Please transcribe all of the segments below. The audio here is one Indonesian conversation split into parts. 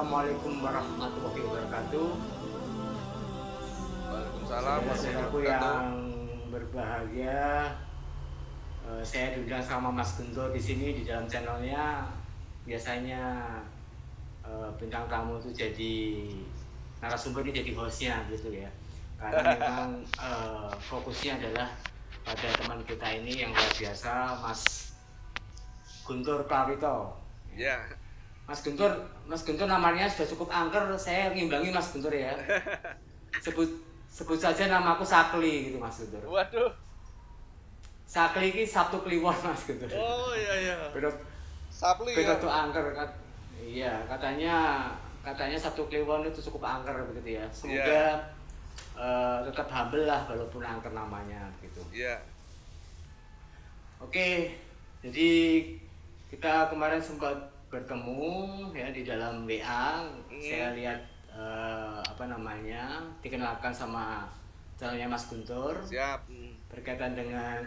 Assalamualaikum warahmatullahi wabarakatuh. Waalaikumsalam warahmatullahi Saudara-saudaraku wabarakatuh. yang berbahagia, saya diundang sama Mas Guntur di sini di dalam channelnya. Biasanya bintang tamu itu jadi narasumber, ini jadi hostnya gitu ya. Karena memang fokusnya adalah pada teman kita ini yang luar biasa, Mas Guntur Prawito. Ya. Ya. Mas Guntur namanya sudah cukup angker, saya ngimbangi Mas Guntur ya. Sebut saja namaku Sakli gitu Mas Guntur. Waduh. Sakli ini Sabtu Kliwon Mas Guntur. Oh iya iya. Beda Sapli beda ya. tuh angker kan. Iya, katanya Sabtu Kliwon itu cukup angker begitu ya. Semoga Iya. tetap humble lah walaupun angker namanya gitu. Iya. Oke, jadi kita kemarin sempat bertemu ya di dalam WA. Saya Mm, lihat dikenalkan sama channelnya Mas Guntur siap. berkaitan dengan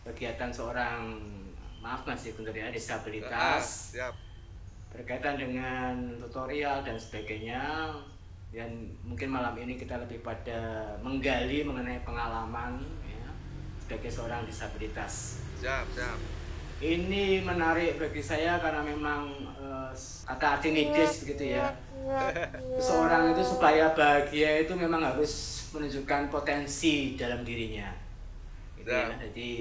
kegiatan seorang, maaf Mas Guntur ya, disabilitas, Siap. berkaitan dengan tutorial dan sebagainya. Dan mungkin malam ini kita lebih pada menggali mengenai pengalaman ya, sebagai seorang disabilitas. Siap, siap. Ini menarik bagi saya karena memang kata Archimedes begitu ya. Seseorang itu supaya bahagia itu memang harus menunjukkan potensi dalam dirinya. Gitu ya. Siap. Jadi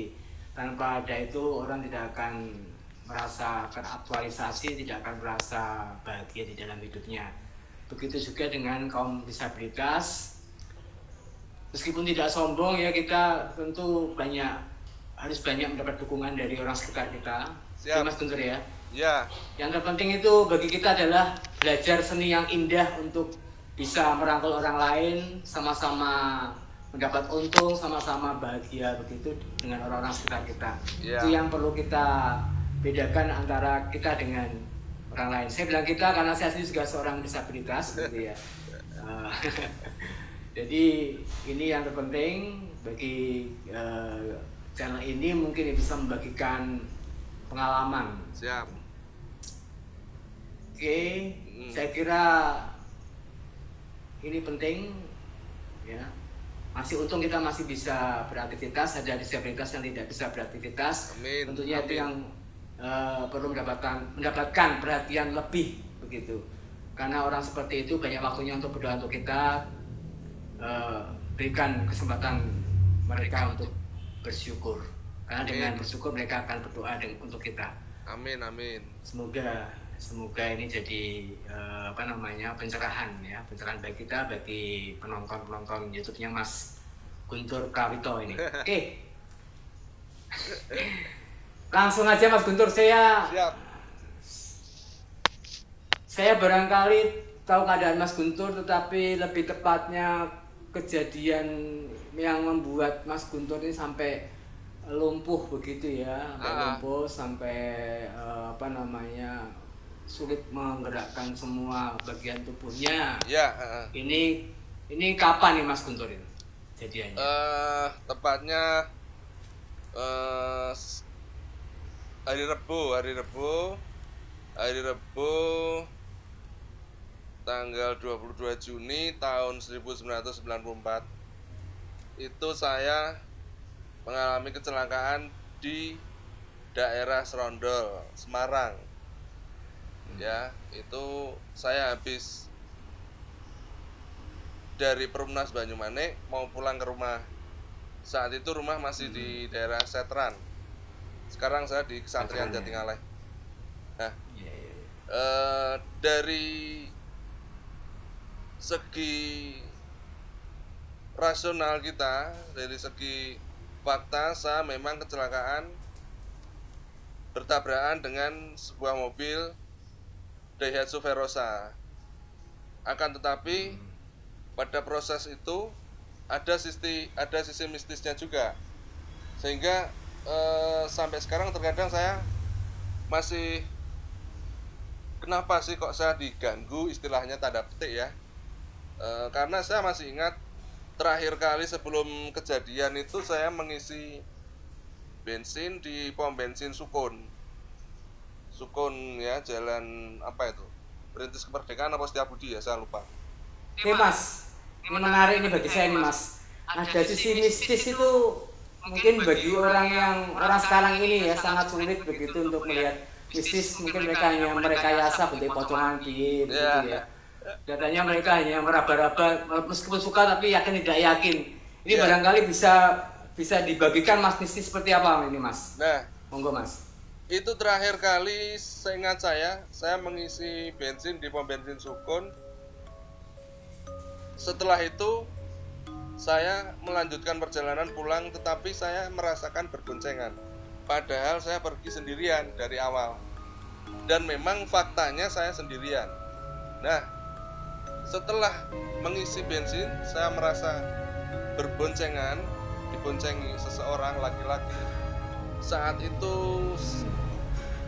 tanpa ada itu orang tidak akan merasa teraktualisasi, tidak akan merasa bahagia di dalam hidupnya. Begitu juga dengan kaum disabilitas. Meskipun tidak sombong ya, kita tentu harus banyak mendapat dukungan dari orang sekitar kita. Oke Siap. Mas Guntur ya. Ya. Yang terpenting itu bagi kita adalah belajar seni yang indah untuk bisa merangkul orang lain, sama-sama mendapat untung, sama-sama bahagia begitu dengan orang-orang sekitar kita. Itu Ya. yang perlu kita bedakan antara kita dengan orang lain. Saya bilang kita karena saya sendiri juga seorang disabilitas gitu ya. Jadi ini yang terpenting bagi channel ini, mungkin bisa membagikan pengalaman. Siap. Oke, Mm, saya kira ini penting ya. Masih untung kita masih bisa beraktivitas, ada disabilitas yang tidak bisa beraktivitas. Amin. Tentunya itu Amin. yang perlu mendapatkan perhatian lebih begitu. Karena orang seperti itu banyak waktunya untuk berdoa untuk kita, eh, berikan kesempatan mereka untuk bersyukur. Karena dengan Amin. bersyukur mereka akan berdoa untuk kita. Amin. Amin. Semoga ini jadi pencerahan ya, pencerahan bagi kita, bagi penonton YouTube-nya Mas Guntur Prawito ini. Oke, langsung aja Mas Guntur, Siap. saya barangkali tahu keadaan Mas Guntur, tetapi lebih tepatnya kejadian yang membuat Mas Guntur ini sampai lumpuh begitu ya, sampai Ah, lumpuh, sampai sulit menggerakkan semua bagian tubuhnya. ya. Ini kapan nih Mas Guntur ini kejadiannya? Tepatnya eh hari Rebo, tanggal 22 Juni tahun 1994 itu saya mengalami kecelakaan di daerah Serondol, Semarang. Ya, itu saya habis dari Perumnas Banyumanik mau pulang ke rumah. Saat itu rumah masih di daerah Setran. Sekarang saya di Kesatrian Veterannya. Jatingaleh. Nah, Iya, iya, iya. dari segi rasional kita, dari segi fakta, saya memang kecelakaan bertabrakan dengan sebuah mobil Daihatsu Verosa. Akan tetapi pada proses itu ada sisi mistisnya juga. Sehingga sampai sekarang terkadang saya masih kenapa sih kok saya diganggu, istilahnya tanda petik ya. Karena saya masih ingat terakhir kali sebelum kejadian itu saya mengisi bensin di pom bensin Sukun. Sukun ya, jalan apa itu? Perintis Kemerdekaan apa Setiabudi ya, saya lupa. Oke Mas, ini menarik nih bagi saya nih Mas. Ada sisi mistis itu mungkin bagi orang sekarang ini ya sangat sulit begitu untuk melihat mistis. Mungkin mereka hanya merekayasa bentuk pocongan piye begitu Ya. ya. Katanya mereka hanya meraba-raba meskipun suka tapi yakin tidak yakin. Ini Ya. barangkali bisa dibagikan Mas mistis seperti apa ini Mas? Nah, Monggo Mas. itu terakhir kali seingat saya mengisi bensin di pom bensin Sukun. Setelah itu saya melanjutkan perjalanan pulang, tetapi saya merasakan berboncengan. Padahal saya pergi sendirian dari awal. Dan memang faktanya saya sendirian. Nah, setelah mengisi bensin, saya merasa berboncengan, diboncengi seseorang laki-laki. Saat itu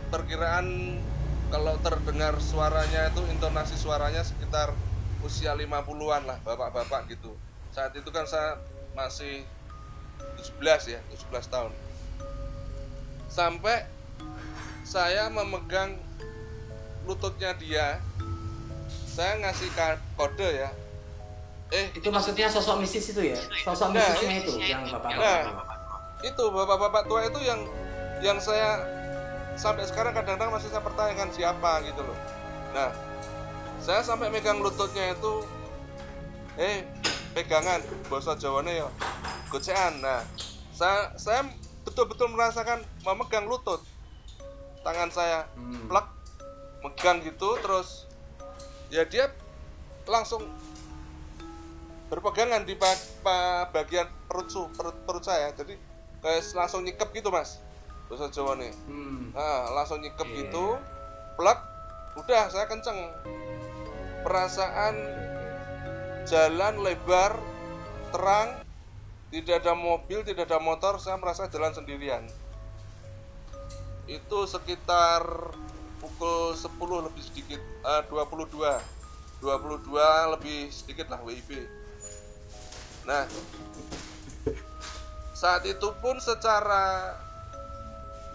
perkiraan kalau terdengar suaranya itu intonasi suaranya sekitar usia 50-an lah, bapak-bapak gitu. Saat itu kan saya masih 17 ya, 17 tahun. Sampai saya memegang lututnya dia, saya ngasih kode ya. Itu maksudnya sosok mistis itu ya? Sosok mistisnya itu yang bapak-bapak. Itu bapak-bapak tua itu yang saya sampai sekarang kadang-kadang masih saya pertanyakan siapa gitu loh. Nah, saya sampai megang lututnya itu, pegangan bahasa Jawane ya, gocean. Nah, saya betul-betul merasakan memegang lutut tangan saya, plek, megang gitu, terus ya dia langsung berpegangan di bagian perut saya, jadi kayak langsung nyikep gitu Mas, bahasa Jawa nih. Nah, langsung nyikep gitu, plek, udah saya kenceng. Perasaan jalan lebar, terang, tidak ada mobil, tidak ada motor, saya merasa jalan sendirian. Itu sekitar pukul 10 lebih sedikit, 22 lebih sedikit lah WIB. Nah, saat itu pun secara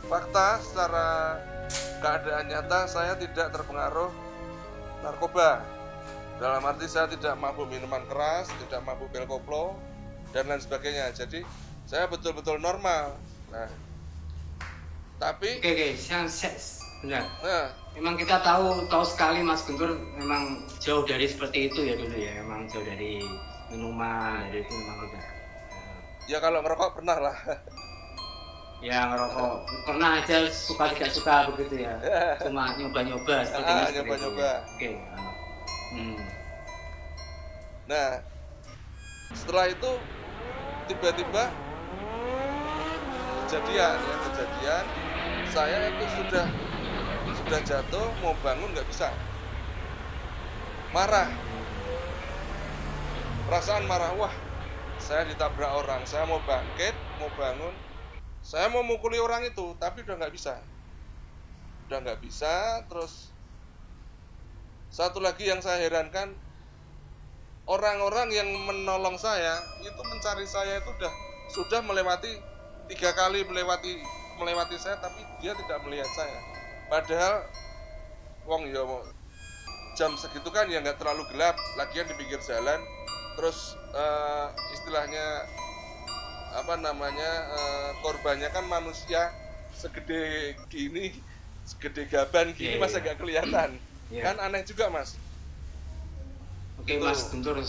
fakta, secara keadaan nyata saya tidak terpengaruh narkoba. Dalam arti saya tidak mabuk minuman keras, tidak mabuk pil koplo dan lain sebagainya. Jadi saya betul-betul normal. Nah, tapi benar. Memang kita tahu sekali Mas Guntur memang jauh dari seperti itu ya dulu ya. Memang jauh dari minuman, dari itu memang tidak. Ya kalau ngerokok pernah lah. Ya ngerokok pernah aja, suka tidak suka begitu ya. Cuma nyoba-nyoba seperti nyoba-nyoba. Oke. Nah, setelah itu tiba-tiba kejadian saya itu sudah jatuh, mau bangun nggak bisa, marah, perasaan marah, wah saya ditabrak orang, saya mau bangkit, mau bangun, saya mau mukuli orang itu, tapi udah nggak bisa. Terus satu lagi yang saya herankan, orang-orang yang menolong saya itu mencari saya itu sudah melewati 3 kali melewati saya, tapi dia tidak melihat saya. Padahal wong ya jam segitu kan ya nggak terlalu gelap, lagian di pinggir jalan. Terus istilahnya apa namanya, korbannya kan manusia segede gini, segede gaban gini, masa nggak kelihatan. Kan aneh juga Mas. Oke Mas Guntur,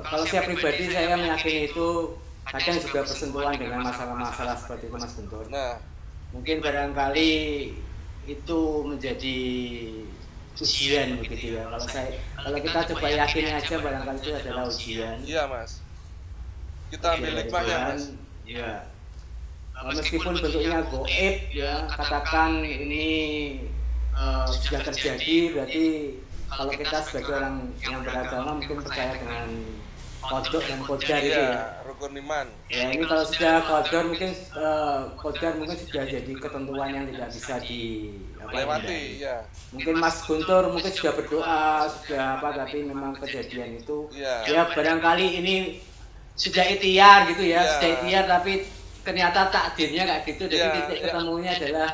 kalau saya pribadi saya meyakini itu kadang juga bersentuhan dengan masalah-masalah seperti itu Mas Guntur. Nah, mungkin barangkali itu menjadi ujian begitu ya. Kalau kita coba yakini aja barangkali itu adalah ujian. Iya Mas. Kita ambil hikmahnya Mas. Iya. Meskipun bentuknya goib ya, katakan ini sudah terjadi, berarti kalau kita sebagai orang yang beragama mungkin percaya dengan qadar dan qadar itu ya. Rukun iman. Ya ini kalau sudah qadar mungkin sudah jadi ketentuan yang tidak bisa dilewati ya. Mungkin Mas Guntur mungkin sudah berdoa, tapi memang kejadian itu ya barangkali ini sudah ikhtiar gitu ya, sudah ikhtiar tapi ternyata takdirnya kayak gitu. Jadi Ya, titik ya, ketemunya adalah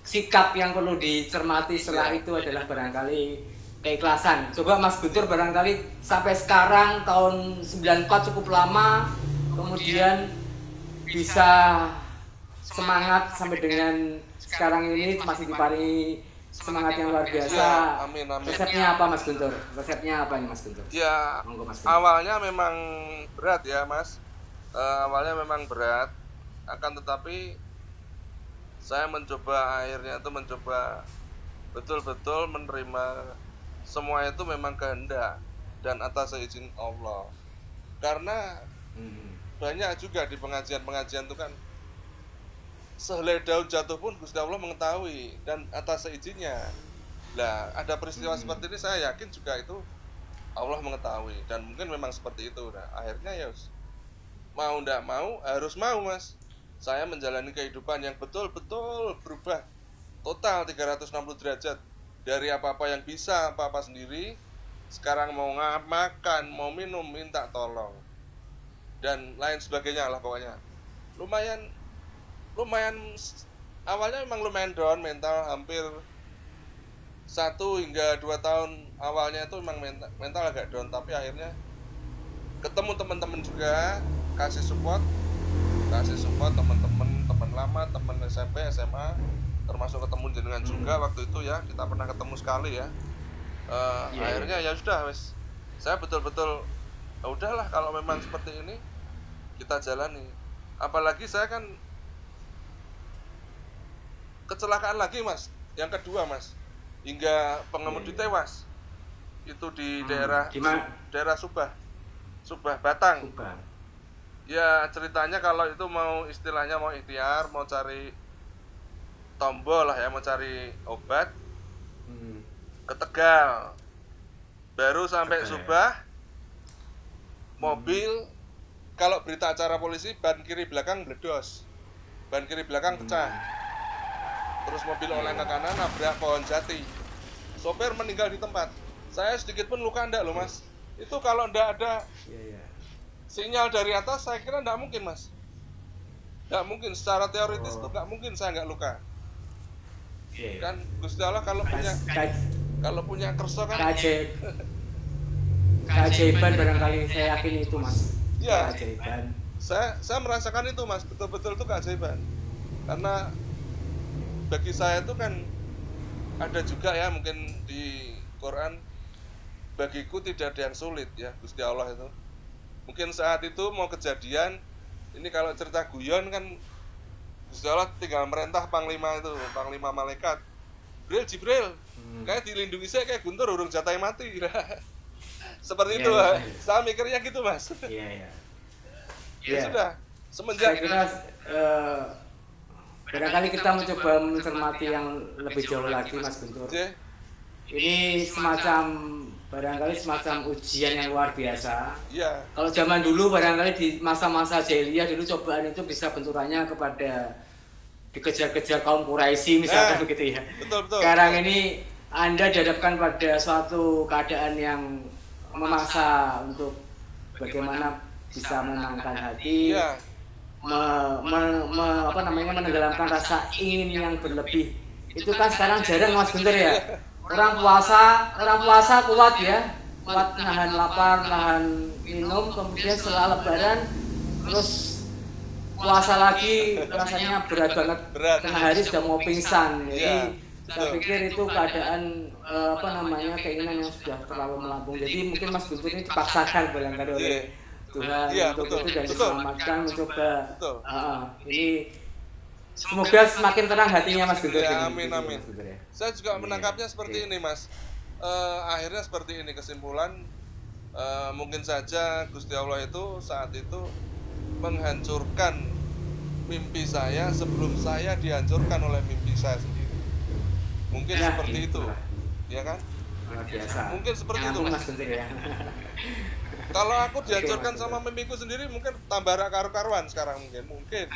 sikap yang perlu dicermati setelah ya. itu adalah barangkali keikhlasan. Coba Mas Guntur barangkali sampai sekarang tahun 94 cukup lama, kemudian bisa semangat sampai dengan sekarang ini masih diparingi semangat yang luar biasa. Ya, amin, amin. Resepnya apa Mas Guntur? Resepnya apa ini Mas Guntur? Ya, Monggo Mas Guntur. awalnya memang berat ya, Mas. Awalnya memang berat, akan tetapi saya akhirnya itu mencoba betul-betul menerima semua itu memang kehendak dan atas izin Allah. Karena Hmm. banyak juga di pengajian-pengajian itu kan sehelai daun jatuh pun Gusti Allah mengetahui dan atas izinnya. Lah, ada peristiwa Hmm. seperti ini saya yakin juga itu Allah mengetahui dan mungkin memang seperti itu. Nah, akhirnya ya mau ndak mau harus mau, Mas. Saya menjalani kehidupan yang betul-betul berubah total 360 derajat. Dari apa-apa yang bisa, apa-apa sendiri, sekarang mau makan, mau minum, minta tolong. Dan lain sebagainya lah pokoknya. Lumayan, lumayan, awalnya memang lumayan down mental, hampir 1 hingga 2 tahun awalnya itu memang mental agak down, tapi akhirnya ketemu teman-teman juga, kasih support teman-teman, teman lama, teman SMP, SMA, termasuk ketemu jenengan juga Hmm. waktu itu ya, kita pernah ketemu sekali ya. Iya, iya, Akhirnya iya. ya sudah wes, saya betul-betul, ya udahlah kalau memang seperti ini kita jalani. Apalagi saya kan kecelakaan lagi, Mas, yang kedua, Mas, hingga Iya, pengemudi iya. tewas. Itu di Hmm. Gimana? daerah Subah, Subah Batang. Suka. Ya ceritanya kalau itu mau istilahnya mau ikhtiar, mau cari tombol lah ya, mau cari obat Hmm. ke Tegal. Baru sampai Tegal ya. Subah, Hmm. mobil, kalau berita acara polisi ban kiri belakang meledos. Ban kiri belakang Hmm. pecah. Terus mobil Iya, oleng ke iya. kanan nabrak pohon jati. Sopir meninggal di tempat. Saya sedikit pun luka enggak loh, Oh. Mas. Itu kalau enggak ada Iya, iya. sinyal dari atas saya kira enggak mungkin, Mas. Enggak mungkin, secara teoritis tuh Oh. enggak mungkin saya enggak luka. Iya, iya. Kan Gusti Allah kalau punya kerso kan, Keajaib, keajaiban barangkali saya yakin itu Mas. ya Keajaiban. saya merasakan itu, Mas, betul-betul itu keajaiban. Karena bagi saya itu kan ada juga ya mungkin di Quran, bagiku tidak ada yang sulit ya Gusti Allah itu. Mungkin saat itu mau kejadian, ini kalau cerita guyon kan Gusti Allah tinggal merintah panglima itu, panglima malaikat. Jibril, Hmm. kayak dilindungi saya kayak Guntur urung jatai mati. Seperti Iya, itu, iya. saya mikirnya gitu, Mas. Iya, iya. Ya Iya. sudah, Saya semenjak kira eh, barangkali kita mencoba mencermati yang lebih jauh lagi Mas Guntur. J, Ini semacam barangkali semacam ujian yang luar biasa. ya, Kalau zaman dulu barangkali di masa-masa jahiliyah dulu cobaan itu bisa benturannya kepada dikejar-kejar kaum Quraisy misalkan nah, begitu ya. betul betul Sekarang betul. ini Anda dihadapkan pada suatu keadaan yang memaksa untuk bagaimana bisa menenangkan hati, Iya, apa namanya menenggelamkan rasa ingin yang berlebih. Itu kan sekarang jarang Mas Guntur ya. iya, Orang puasa kuat ya, kuat nahan lapar, nahan minum, kemudian setelah Lebaran terus puasa lagi rasanya berat banget, berat. tengah hari sudah mau pingsan. Iya, Jadi saya betul. pikir itu keadaan apa namanya keinginan yang sudah terlalu melambung. Jadi mungkin Mas Guntur ini dipaksakan barangkali oleh Iya, Tuhan iya, untuk betul, itu dan betul, diselamatkan mencoba. betul. Ini semoga semakin terang hatinya Mas Guntur Ya, dengan amin, itu ya amin. Mas Guntur ya. Saya juga Iya, iya. menangkapnya Oke. seperti ini, Mas. Akhirnya seperti ini kesimpulan, mungkin saja Gusti Allah itu saat itu menghancurkan mimpi saya sebelum saya dihancurkan oleh mimpi saya sendiri. Mungkin Ya, seperti itu, itulah ya kan? luar biasa. Mungkin seperti itu, Nyambung Mas. Mas Guntur ya. Kalau aku Oke Mas dihancurkan Guntur. sama mimpiku sendiri mungkin tambah karu-karuan sekarang mungkin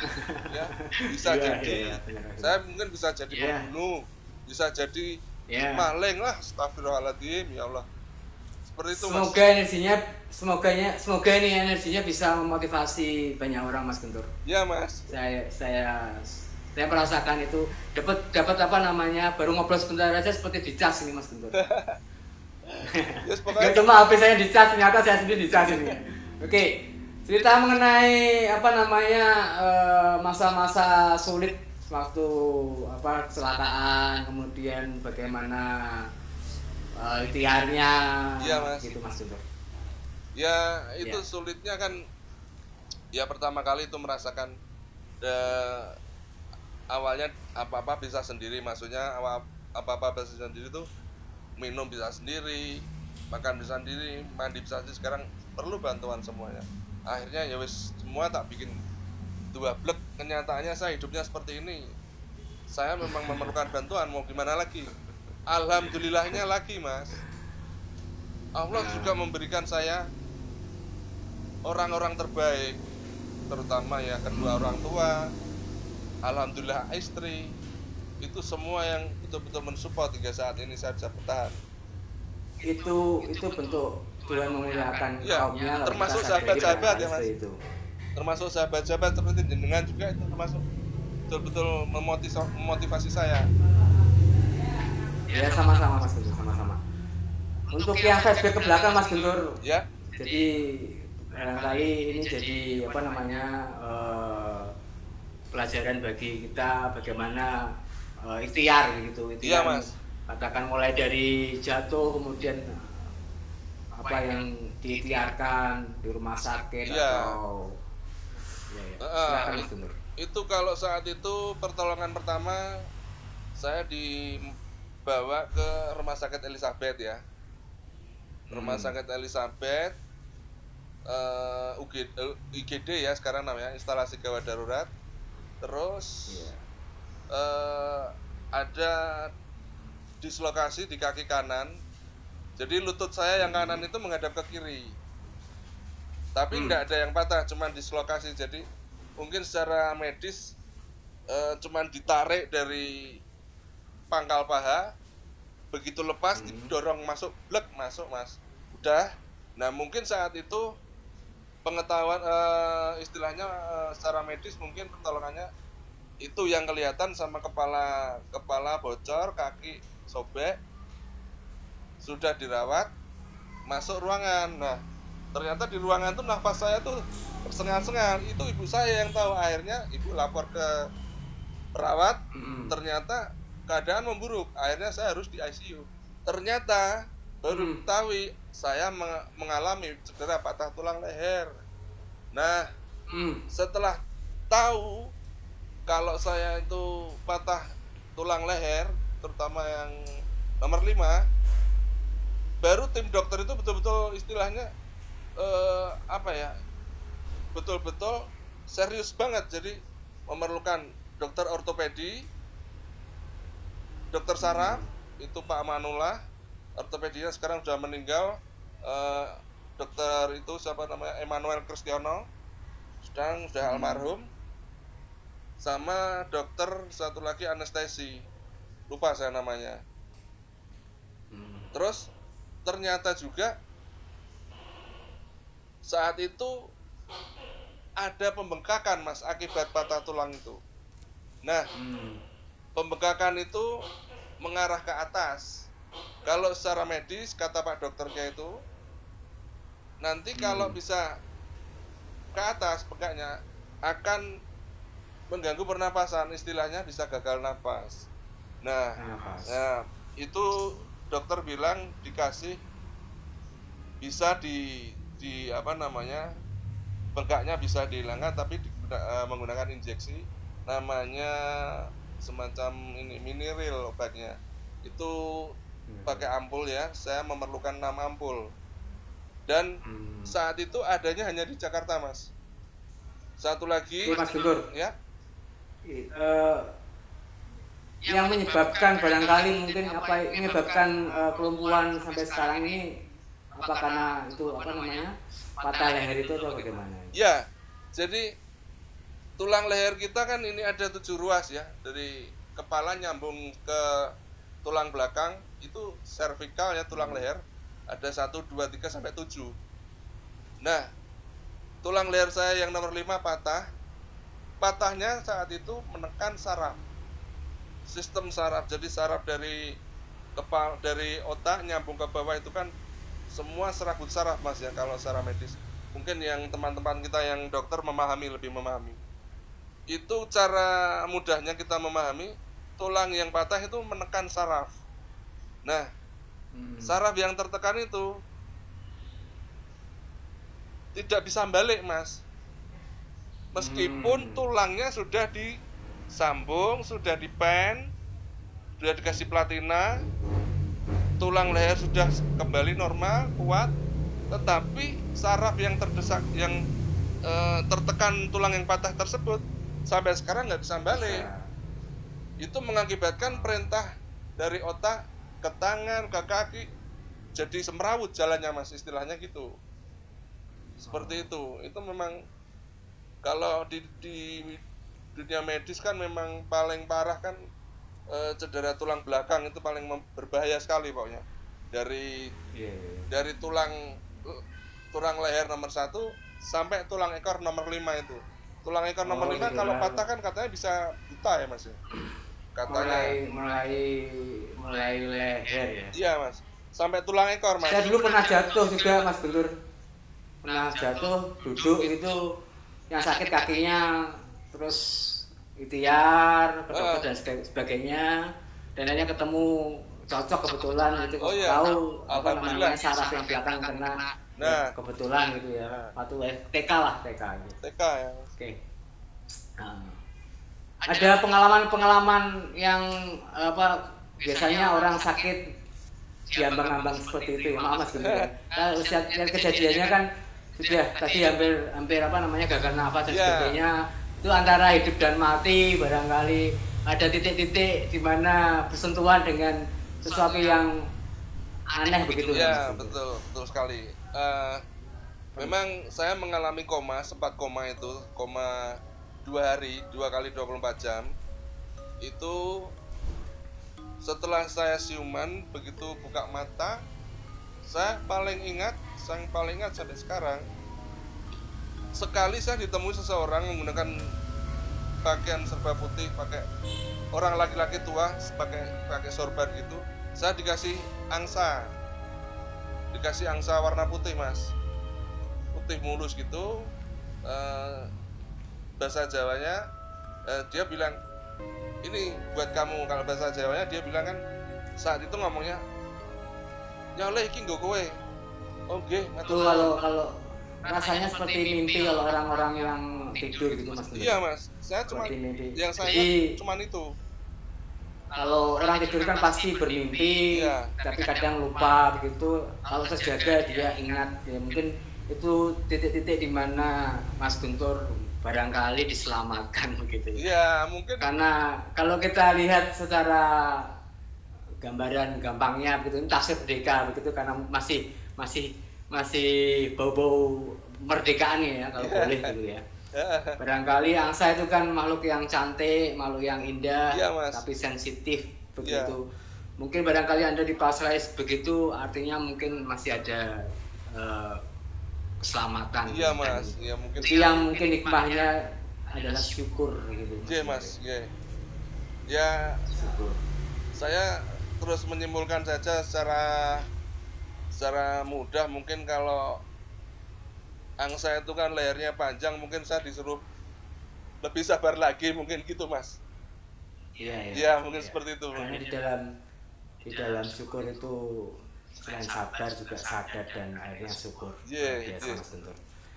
ya, bisa Iya, iya, jadi iya, benar Mas saya Guntur. mungkin bisa jadi Iya, pembunuh, bisa jadi iya. maling lah, astagfirullahaladzim, ya Allah. Seperti itu Mas. Semoga ini energinya bisa memotivasi banyak orang, Mas Guntur. Iya Mas. Saya merasakan itu, dapat apa namanya, baru ngobrol sebentar aja seperti dicas ini, Mas Guntur. Yes, Gak pokoknya cuma HP saya dicas, ternyata saya sendiri dicas ini. Oke, cerita mengenai apa namanya, masa-masa sulit waktu apa kecelakaan, kemudian bagaimana ikhtiarnya, iya Mas. gitu Mas Guntur. Ya itu Ya. sulitnya kan ya pertama kali itu merasakan eh, awalnya apa-apa bisa sendiri, maksudnya apa-apa bisa sendiri tuh minum bisa sendiri, makan bisa sendiri, mandi bisa sendiri. Sekarang perlu bantuan semuanya. Akhirnya ya wis semua tak bikin dua blek. Kenyataannya saya hidupnya seperti ini. Saya memang memerlukan bantuan, mau gimana lagi? Alhamdulillahnya lagi Mas, Allah juga Nah, memberikan saya orang-orang terbaik, terutama ya kedua orang tua, alhamdulillah istri, itu semua yang betul-betul mensupport hingga saat ini saya bisa bertahan. itu bentuk Tuhan memuliakan Iya, kaumnya kalau kita termasuk sadari sahabat-sahabat barangkali ya Mas. seperti itu. Termasuk sahabat-sahabat seperti jenengan juga itu termasuk betul-betul memotivasi saya. Ya sama-sama Mas Guntur, sama-sama. Untuk yang flashback ke belakang Mas Guntur, Ya, jadi barangkali ini jadi apa namanya, pelajaran bagi kita bagaimana ikhtiar gitu, iya ikhtiar Mas. katakan mulai dari jatuh, kemudian apa yang diikhtiarkan di rumah sakit Iya. atau ya, ya. Heeh, Silakan Mas Guntur. itu kalau saat itu pertolongan pertama saya dibawa ke Rumah Sakit Elizabeth ya. Rumah Hmm. Sakit Elizabeth IGD ya sekarang namanya, instalasi gawat darurat. Terus Iya. eh, ada dislokasi di kaki kanan. Jadi lutut saya yang kanan itu menghadap ke kiri. Tapi Hmm. nggak ada yang patah, cuman dislokasi. Jadi mungkin secara medis cuman ditarik dari pangkal paha, begitu lepas Hmm. didorong masuk, blek masuk Mas. Udah. Nah mungkin saat itu pengetahuan istilahnya secara medis mungkin pertolongannya itu yang kelihatan sama kepala kepala bocor, kaki sobek, sudah dirawat, masuk ruangan. Nah, ternyata di ruangan tuh nafas saya tuh tersengal-sengal. Itu ibu saya yang tahu. Akhirnya ibu lapor ke perawat, Hmm. ternyata keadaan memburuk. Akhirnya saya harus di ICU. Ternyata baru Hmm. diketahui saya mengalami cedera patah tulang leher. Nah, Hmm. setelah tahu kalau saya itu patah tulang leher, terutama yang nomor 5, baru tim dokter itu betul-betul istilahnya apa ya, betul-betul serius banget. Jadi memerlukan dokter ortopedi, dokter saraf, itu Pak Manullah, ortopedinya sekarang sudah meninggal. eh, Dokter itu siapa namanya, Emmanuel Kristiono, sudah Hmm. almarhum. Sama dokter satu lagi anestesi, lupa saya namanya. Terus ternyata juga saat itu ada pembengkakan Mas akibat patah tulang itu. Nah, Hmm. pembengkakan itu mengarah ke atas. Kalau secara medis kata Pak dokternya itu nanti kalau Hmm. bisa ke atas bengkaknya akan mengganggu pernapasan, istilahnya bisa gagal napas. Nah, Nafas. nah itu dokter bilang dikasih bisa di apa namanya, bengkaknya bisa dihilangkan tapi menggunakan injeksi, namanya semacam ini miniril obatnya. Itu pakai ampul ya, saya memerlukan 6 ampul. Dan Hmm. saat itu adanya hanya di Jakarta, Mas. Satu lagi, Oke Mas Guntur, ya, eh, yang menyebabkan barangkali mungkin apa menyebabkan kelumpuhan sampai sekarang ini, apa karena itu apa namanya, patah leher itu atau bagaimana? ya. Jadi tulang leher kita kan ini ada 7 ruas ya, dari kepala nyambung ke tulang belakang, itu servikal ya tulang leher. Ada 1, 2, 3 sampai 7. Nah, tulang leher saya yang nomor 5 patah. Patahnya saat itu menekan saraf. Sistem saraf. Jadi saraf dari dari otak nyambung ke bawah itu kan semua serabut saraf, Mas, ya, kalau secara medis. Mungkin yang teman-teman kita yang dokter lebih memahami. Itu cara mudahnya kita memahami, tulang yang patah itu menekan saraf. Nah, saraf yang tertekan itu tidak bisa balik, Mas. Meskipun tulangnya sudah disambung, sudah dipen, sudah dikasih platina, tulang leher sudah kembali normal, kuat, tetapi saraf yang terdesak, yang tertekan tulang yang patah tersebut sampai sekarang nggak bisa balik. Itu mengakibatkan perintah dari otak ke tangan, ke kaki jadi semrawut jalannya, Mas, istilahnya gitu. Seperti itu. Itu memang kalau di dunia medis kan memang paling parah kan cedera tulang belakang itu paling berbahaya sekali pokoknya. Dari tulang leher nomor 1 sampai tulang ekor nomor 5 itu. Tulang ekor nomor 5 gitu. kalau patah kan katanya bisa buta ya, Mas, ya. Katanya. Mulai leher ya. Iya, Mas. Sampai tulang ekor, Mas. Saya dulu pernah jatuh juga, Mas Guntur. Pernah jatuh, duduk itu yang sakit kakinya, terus ikhtiar ke dokter dan sebagainya, dan akhirnya ketemu cocok kebetulan itu tahu apa namanya saraf yang belakang kena. Nah, kebetulan gitu ya. Waktu TK lah, TK gitu. TK ya. Oke. Ada pengalaman-pengalaman yang biasanya orang sakit diambang-ambang seperti itu ya, maaf Mas Guntur ya. Lihat kejadiannya kan sudah tadi hampir gagal nafas dan sebagainya. Itu antara hidup dan mati, barangkali ada titik-titik di mana bersentuhan dengan sesuatu yang aneh begitu. Ya, betul sekali. Memang saya mengalami sempat koma itu, 2 hari, 2 kali 24 jam. Itu setelah saya siuman, begitu buka mata, saya paling ingat sampai sekarang, sekali saya ditemui seseorang menggunakan pakaian serba putih, pakai orang laki-laki tua, pakai sorban gitu. Saya dikasih angsa warna putih, Mas, putih mulus gitu. Bahasa Jawanya dia bilang, ini buat kamu. Kalau bahasa Jawanya dia bilang kan, saat itu ngomongnya, nyoleh iki nggo kowe. Oh nggih, kalau rasanya seperti mimpi kalau orang-orang yang tidur gitu, Mas. Iya, Mas. Saya cuma yang saya ingat cuma itu. Kalau orang tidur kan pasti bermimpi, tapi kadang lupa begitu. Kalau terjaga dia ingat, ya mungkin itu titik-titik di mana Mas Guntur barangkali diselamatkan begitu. Iya, mungkin. Karena kalau kita lihat secara gambaran gampangnya begitu, tafsir merdeka begitu, karena masih bau-bau merdekaannya ya, kalau boleh gitu ya. Barangkali angsa itu kan makhluk yang cantik, makhluk yang indah, tapi sensitif begitu. Mungkin barangkali Anda dipasrai begitu, artinya mungkin masih ada keselamatan. Iya, Mas. Iya, mungkin. Itu yang mungkin hikmahnya adalah syukur gitu. Iya, Mas. Iya. Ya, syukur. Saya terus menyimpulkan saja secara mudah, mungkin kalau angsa itu kan lehernya panjang, mungkin saya disuruh lebih sabar lagi, mungkin gitu, Mas. Iya, mungkin seperti itu. Karena di dalam syukur itu selain sabar juga sadar dan akhirnya syukur. Biasa, Mas Guntur.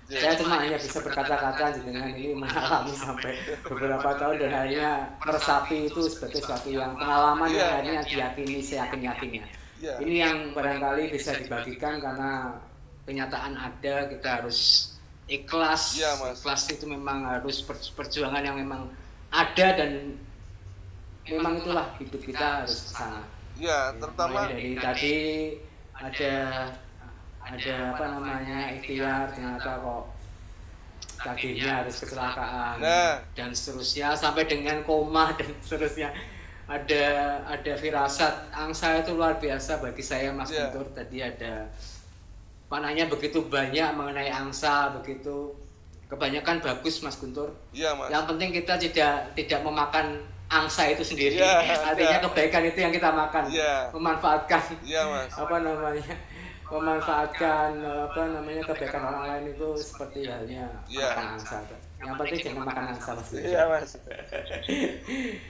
Saya cuma hanya bisa berkata-kata dengan ini mengalami sampai beberapa tahun dan akhirnya meresapi itu sebagai sesuatu yang pengalaman yang akhirnya diyakini, saya yakin-yakinnya. Ini yang barangkali bisa dibagikan karena kenyataan ada, kita harus ikhlas. Ikhlas itu memang harus perjuangan yang memang ada, dan memang itulah hidup kita harus ke sana. Iya, terutama dari tadi ada ikhtiar, ternyata kok kakinya harus kecelakaan dan seterusnya, sampai dengan koma dan seterusnya. ada firasat angsa itu luar biasa bagi saya Mas Iya, Guntur. Tadi ada panahnya begitu banyak mengenai angsa, begitu kebanyakan bagus Mas Guntur. iya Mas. Yang penting kita tidak memakan angsa itu Iya, sendiri. ada. Artinya kebaikan itu yang kita makan, Iya, memanfaatkan iya Mas. apa namanya, memanfaatkan apa namanya kebaikan orang lain itu seperti halnya Iya, makan angsa. Yang penting jangan makan angsa Mas Guntur. iya Mas.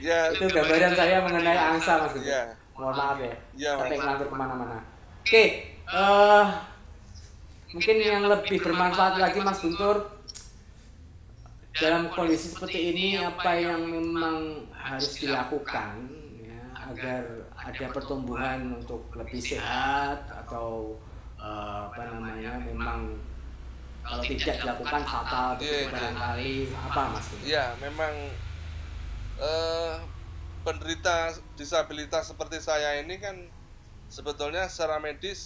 Iya, Itu gambaran saya mengenai angsa Mas Guntur. iya, Mohon maaf ya, iya sampai Mas. ngelantur kemana-mana. Oke, mungkin yang lebih bermanfaat lagi Mas Guntur, dalam kondisi seperti ini apa yang memang harus dilakukan ya, agar ada pertumbuhan untuk lebih sehat atau apa namanya memang kalau tidak dilakukan fatal begitu Iya, barangkali apa Mas Guntur? iya, memang eh penderita disabilitas seperti saya ini kan sebetulnya secara medis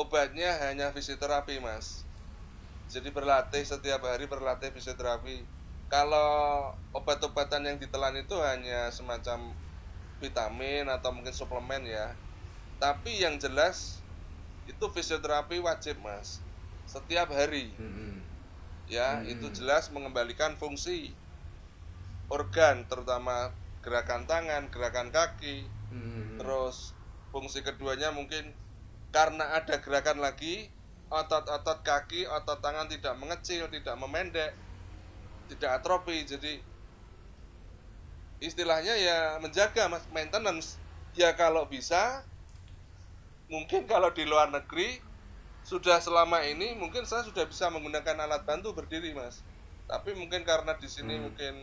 obatnya hanya fisioterapi, Mas. Jadi berlatih setiap hari berlatih fisioterapi. Kalau obat-obatan yang ditelan itu hanya semacam vitamin atau mungkin suplemen ya. Tapi yang jelas itu fisioterapi wajib, Mas. Setiap hari Hmm, ya, itu hmm, jelas mengembalikan fungsi organ terutama gerakan tangan, gerakan kaki. hmm, Terus fungsi keduanya mungkin karena ada gerakan lagi, otot-otot kaki, otot tangan tidak mengecil, tidak memendek, tidak atrofi. Jadi istilahnya ya menjaga Mas, maintenance. Ya kalau bisa, mungkin kalau di luar negeri sudah selama ini mungkin saya sudah bisa menggunakan alat bantu berdiri Mas. Tapi mungkin karena di sini hmm. mungkin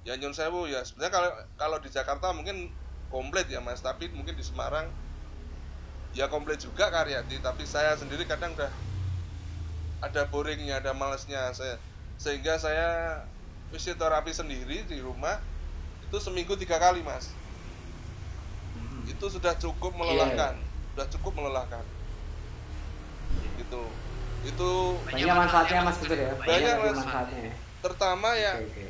ya nyun sewu ya sebenarnya kalau kalau di Jakarta mungkin komplit ya Mas, tapi mungkin di Semarang ya komplit juga Karyadi, tapi saya sendiri kadang udah ada boringnya, ada malesnya sehingga saya fisioterapi sendiri di rumah itu seminggu 3 kali Mas. Itu sudah cukup Iya, iya. melelahkan, sudah cukup melelahkan gitu. Itu Banyak manfaatnya Mas Guntur ya, banyak banyak tadi Mas, manfaatnya ya. terutama Oke, ya oke.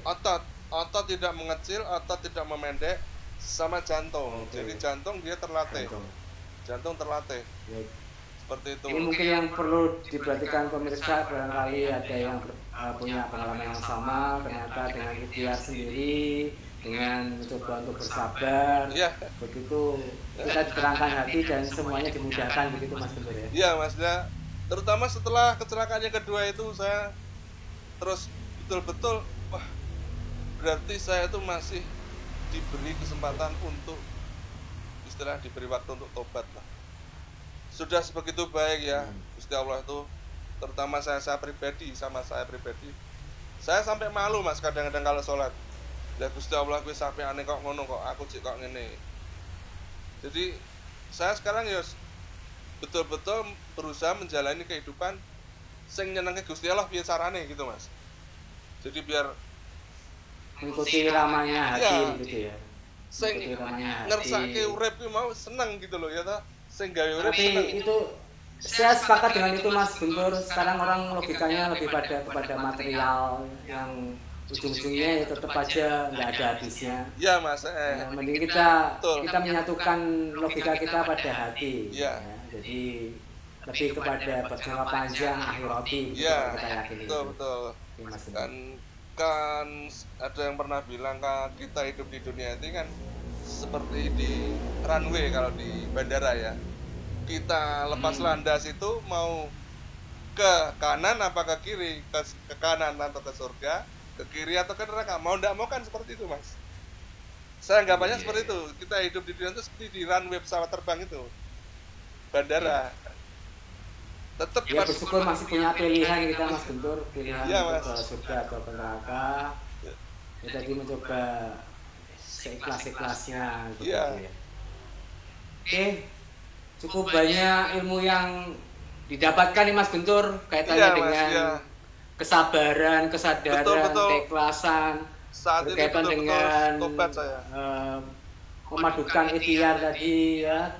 otot tidak mengecil, otot tidak memendek, sama jantung. Jadi Oke, jantung dia terlatih, jantung. jantung terlatih Ya, seperti itu. ini mungkin yang perlu diperhatikan pemirsa, barangkali ada yang punya pengalaman yang sama, ternyata dengan ikhtiar sendiri, dengan mencoba untuk bersabar, Iya, begitu kita diterangkan hati dan semuanya dimudahkan begitu Mas Guntur ya. iya Mas ya. Terutama setelah kecelakaan yang kedua itu saya terus betul-betul wah berarti saya tuh masih diberi kesempatan untuk istilah diberi waktu untuk tobat lah. Sudah sebegitu baik ya Hmm. Gusti Allah itu, terutama saya pribadi sama saya pribadi. Saya sampai malu Mas kadang-kadang kalau sholat. Ya Gusti Allah kuwi sampai aneh kok ngono kok aku cek kok ngene. Jadi saya sekarang ya betul-betul berusaha menjalani kehidupan sing nyenengke Gusti Allah piye carane gitu Mas. Jadi biar Mengikuti ramanya hati ya begitu ya, sing mengikuti ramanya hati. ngersake urip kuwi mau seneng gitu loh ya ta. Sing gawe urip seneng. Tapi itu saya sepakat dengan itu Mas Guntur. Sekarang orang logikanya lebih kepada material yang ujung-ujungnya ya tetap aja nggak ada habisnya. Iya Mas, Ya, mending kita betul. menyatukan logika kita pada hati. Iya, Ya, jadi lebih kepada berjangka panjang akhir roti begitu kalau iya, kita yakini betul itu. betul. Oke Mas Guntur. Kan kan ada yang pernah bilang kan kita hidup di dunia ini kan seperti di runway kalau di bandara ya. Kita lepas Hmm. landas itu mau ke kanan apa ke kiri? Ke kanan atau ke surga, ke kiri atau ke neraka. Mau ndak mau kan seperti itu, Mas. Saya Iya, anggapannya iya, seperti iya. itu. Kita hidup di dunia itu seperti di runway pesawat terbang itu, Iya. bandara. Tetap Ya pas bersyukur masih punya pilihan kita Mas Guntur, pilihan iya, untuk Mas. ke surga atau ke neraka. Ya tadi mencoba seikhlas-ikhlasnya begitu Iya. ya. Oke, cukup banyak ilmu yang didapatkan nih Mas Guntur Iya, kaitannya Mas, dengan iya. kesabaran, Betul kesadaran, betul. keikhlasan, Saat ini berkaitan betul-betul dengan tobat saya. eh, memadukan ikhtiar tadi ya,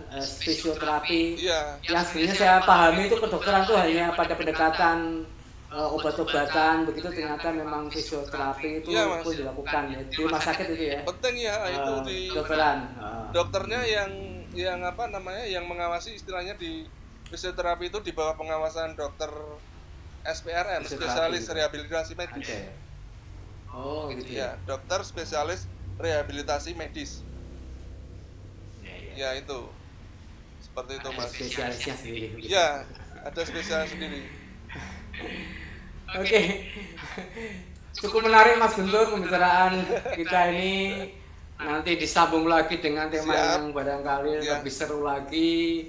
fisioterapi Iya. yang sebenarnya saya pahami itu kedokteran itu hanya pada pendekatan obat-obatan begitu, ternyata memang fisioterapi itu Iya, pun Mas. dilakukan ya di rumah sakit itu ya, Penting ya, itu di kedokteran. dokternya yang apa namanya, yang mengawasi istilahnya di fisioterapi itu di bawah pengawasan dokter SPRM, Fisioterapi spesialis gitu. rehabilitasi Ada medis. ya? Oh gitu Ya, ya? dokter spesialis rehabilitasi medis. Ya ya Ya ya. itu, seperti itu, Ada Mas. spesialisnya sendiri begitu. Ya, ada spesialis sendiri. Oke, cukup menarik Mas Guntur pembicaraan kita ini. Nanti disambung lagi dengan tema Siap, yang barangkali ya. lebih seru lagi.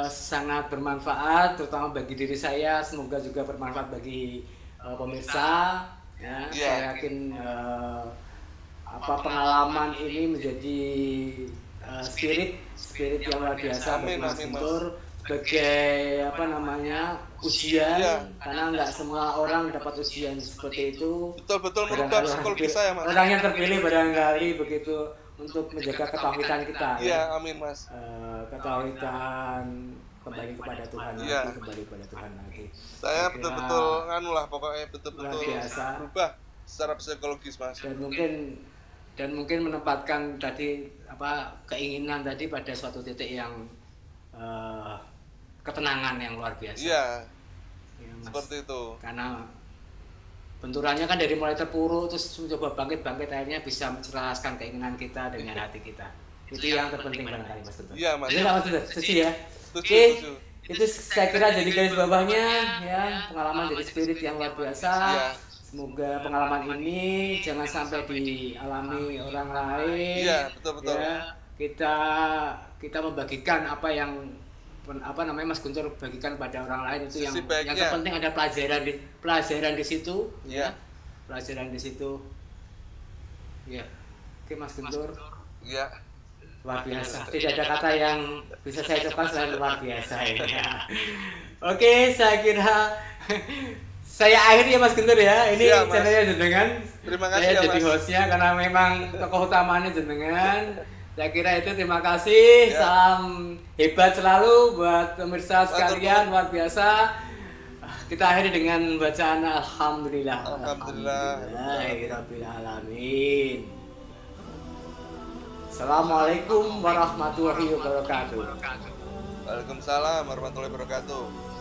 Sangat bermanfaat, terutama bagi diri saya. Semoga juga bermanfaat bagi pemirsa. Ya, Iya. saya yakin pengalaman ini menjadi spirit yang luar biasa bagi Amin, Mas amin, Mas. Guntur, sebagai ujian, Iya, karena nggak semua orang dapat ujian seperti itu. betul-betul merubah Barangkali psikologi saya, Mas. orang yang terpilih barangkali begitu untuk menjaga ketawitan kita ya. Iya, amin, Mas. Ketawitan, kembali kepada Tuhan lagi, Iya, kembali kepada Tuhan lagi. saya Saya kira betul-betul nganu lah, pokoknya luar betul-betul biasa. berubah secara psikologis, Mas. Dan mungkin menempatkan tadi keinginan tadi pada suatu titik yang eh, ketenangan yang luar biasa Iya, ya Mas, seperti itu. karena benturannya kan dari mulai terpuruk terus mencoba bangkit akhirnya bisa mencerahkan keinginan kita dengan hati kita. Itu yang terpenting barangkali Mas Guntur. Iya, Mas. Benar nggak Mas Guntur? Setuju ya? Setuju, Oke, setuju. itu saya kira jadi garis bawahnya ya, pengalaman jadi spirit yang luar biasa. Iya. Semoga pengalaman ini jangan sampai dialami orang lain Iya, betul-betul. ya. Kita kita membagikan apa yang Mas Guntur bagikan pada orang lain, itu yang Sisi baiknya. terpenting ada pelajaran di situ ya. Iya. Pelajaran di situ ya. Oke Mas Guntur, Iya. luar biasa. Tidak ada kata yang bisa saya ucapkan selain luar biasa ini ya. Oke, saya kira saya akhiri ya Mas Guntur ya. Ini Siap, Mas. channelnya jenengan. Terima kasih Saya ya, jadi Mas. hostnya karena memang tokoh utamanya jenengan. Saya kira itu, terima kasih. Ya. Salam hebat selalu buat pemirsa sekalian, Matur luar biasa. Kita akhiri dengan bacaan Alhamdulillah. Alhamdulillah. Alhamdulillahirabbil alamin. Assalamualaikum warahmatullahi wabarakatuh. Waalaikumsalam warahmatullahi wabarakatuh.